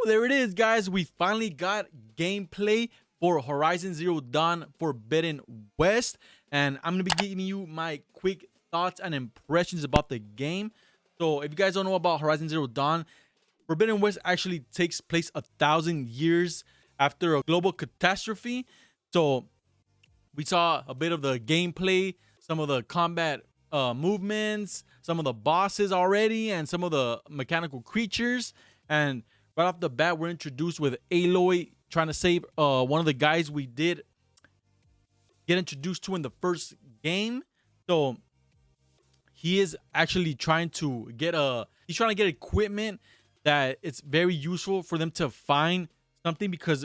there it is, guys. We finally got gameplay for Horizon Zero Dawn Forbidden West, and I'm gonna be giving you my quick thoughts and impressions about the game. So, if you guys don't know about Horizon Zero Dawn, Forbidden West actually takes place 1,000 years after a global catastrophe. So, we saw a bit of the gameplay, some of the combat movements, some of the bosses already, and some of the mechanical creatures. And right off the bat, we're introduced with Aloy trying to save one of the guys we did get introduced to in the first game. So he is actually trying to get equipment that it's very useful for them to find something, because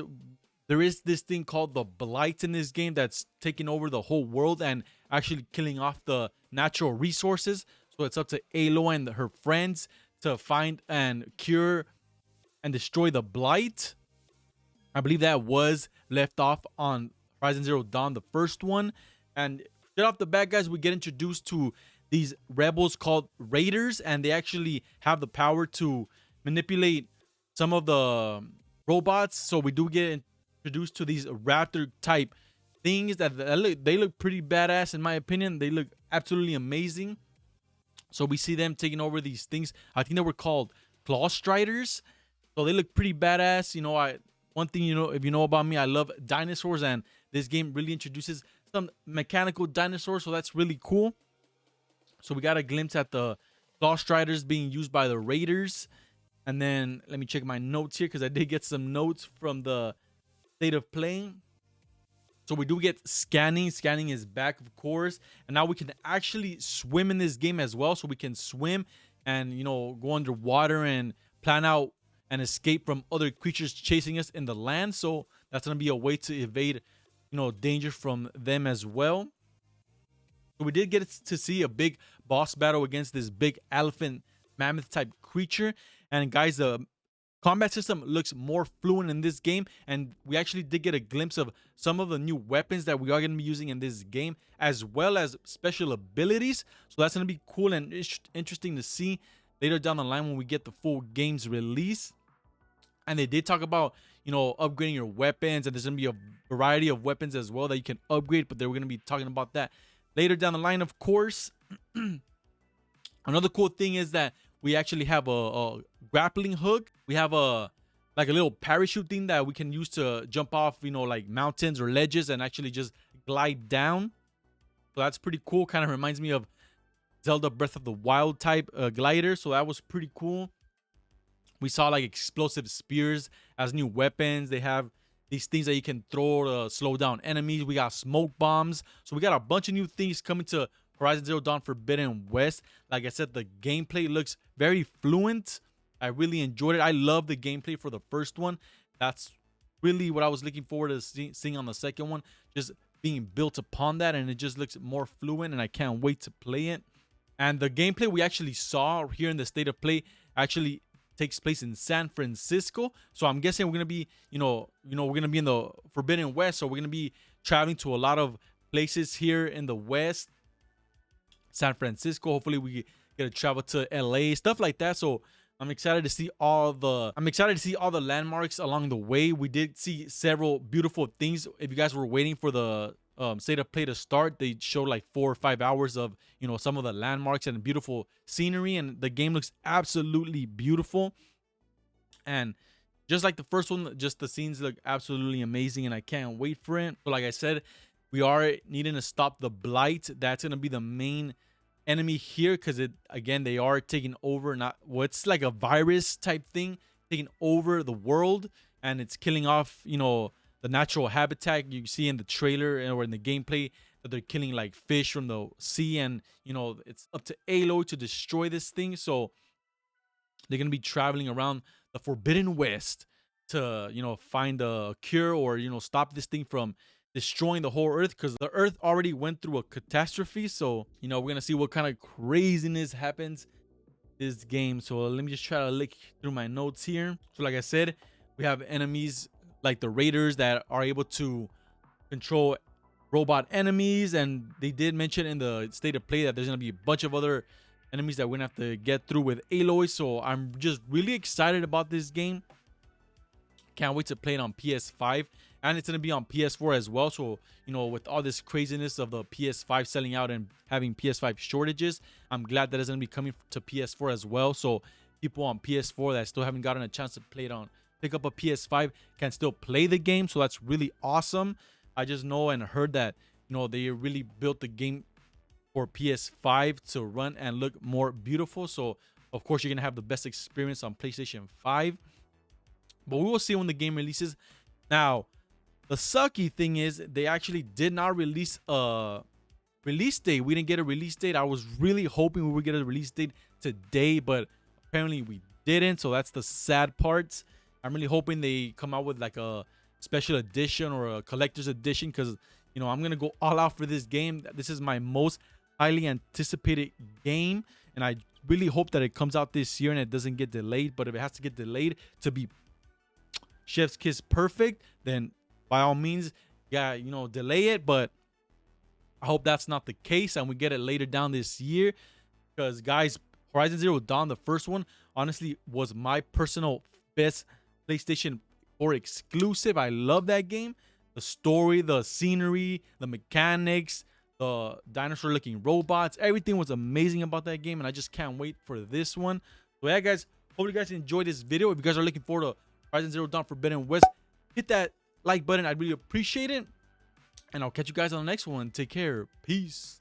there is this thing called the blight in this game that's taking over the whole world and actually killing off the natural resources. So it's up to Aloy and her friends to find and cure and destroy the blight. I believe that was left off on Horizon Zero Dawn, the first one. And straight off the bat, guys, we get introduced to these rebels called Raiders, and they actually have the power to manipulate some of the robots. So we do get introduced to these raptor type things that they look pretty badass, in my opinion. They look absolutely amazing. So we see them taking over these things. I think they were called Claw Striders. So they look pretty badass. You know, one thing, you know, if you know about me, I love dinosaurs, and this game really introduces some mechanical dinosaurs, so that's really cool. So we got a glimpse at the Claw Striders being used by the Raiders. And then let me check my notes here, because I did get some notes from the state of playing. So we do get scanning. Scanning is back, of course. And now we can actually swim in this game as well. So we can swim and, you know, go underwater and plan out and escape from other creatures chasing us in the land. So that's going to be a way to evade, you know, danger from them as well. So we did get to see a big boss battle against this big elephant mammoth type creature. And guys, the combat system looks more fluent in this game, and we actually did get a glimpse of some of the new weapons that we are going to be using in this game, as well as special abilities. So that's going to be cool and interesting to see later down the line when we get the full game's release. And they did talk about, you know, upgrading your weapons, and there's going to be a variety of weapons as well that you can upgrade, but they were going to be talking about that later down the line, of course. Another cool thing is that we actually have a grappling hook. We have a little parachute thing that we can use to jump off, you know, like mountains or ledges and actually just glide down. So that's pretty cool. Kind of reminds me of Zelda Breath of the Wild type glider. So that was pretty cool. We saw like explosive spears as new weapons. They have these things that you can throw to slow down enemies. We got smoke bombs. So we got a bunch of new things coming to Horizon Zero Dawn Forbidden West. Like I said, the gameplay looks very fluent. I really enjoyed it. I love the gameplay for the first one. That's really what I was looking forward to seeing on the second one. Just being built upon that, and it just looks more fluent, and I can't wait to play it. And the gameplay we actually saw here in the state of play actually takes place in San Francisco. So I'm guessing we're gonna be, you know, we're gonna be in the Forbidden West. So we're gonna be traveling to a lot of places here in the West. San Francisco. Hopefully we get to travel to LA, stuff like that. So I'm excited to see all the landmarks along the way. We did see several beautiful things. If you guys were waiting for the state of play to start, they showed like 4 or 5 hours of, you know, some of the landmarks and beautiful scenery, and the game looks absolutely beautiful. And just like the first one, just the scenes look absolutely amazing, and I can't wait for it. So like I said, we are needing to stop the blight. That's going to be the main enemy here, because they are taking over, it's like a virus type thing taking over the world, and it's killing off, you know, the natural habitat. You see in the trailer or in the gameplay that they're killing like fish from the sea, and, you know, it's up to Aloy to destroy this thing. So they're going to be traveling around the Forbidden West to, you know, find a cure, or, you know, stop this thing from destroying the whole earth, because the earth already went through a catastrophe. So, you know, we're gonna see what kind of craziness happens this game. So let me just try to look through my notes here. So like I said, we have enemies like the Raiders that are able to control robot enemies, and they did mention in the state of play that there's gonna be a bunch of other enemies that we're gonna have to get through with Aloy. So I'm just really excited about this game. Can't wait to play it on PS5, and it's gonna be on PS4 as well. So you know, with all this craziness of the PS5 selling out and having PS5 shortages, I'm glad that it's gonna be coming to PS4 as well. So people on PS4 that still haven't gotten a chance to play it on, pick up a PS5, can still play the game. So that's really awesome. I just know and heard that, you know, they really built the game for PS5 to run and look more beautiful. So of course you're gonna have the best experience on PlayStation 5. But we will see when the game releases. Now, the sucky thing is they actually did not release a release date. We didn't get a release date. I was really hoping we would get a release date today, but apparently we didn't. So that's the sad part. I'm really hoping they come out with like a special edition or a collector's edition, because you know I'm gonna go all out for this game. This is my most highly anticipated game, and I really hope that it comes out this year and it doesn't get delayed. But if it has to get delayed to be chef's kiss perfect, then by all means, yeah, you know, delay it. But I hope that's not the case and we get it later down this year, because guys, Horizon Zero Dawn, the first one, honestly was my personal best PlayStation 4 exclusive. I love that game. The story, the scenery, the mechanics, the dinosaur looking robots, everything was amazing about that game, and I just can't wait for this one. So yeah guys, hope you guys enjoyed this video. If you guys are looking forward to Horizon Zero Dawn Forbidden West, hit that like button. I'd really appreciate it. And I'll catch you guys on the next one. Take care. Peace.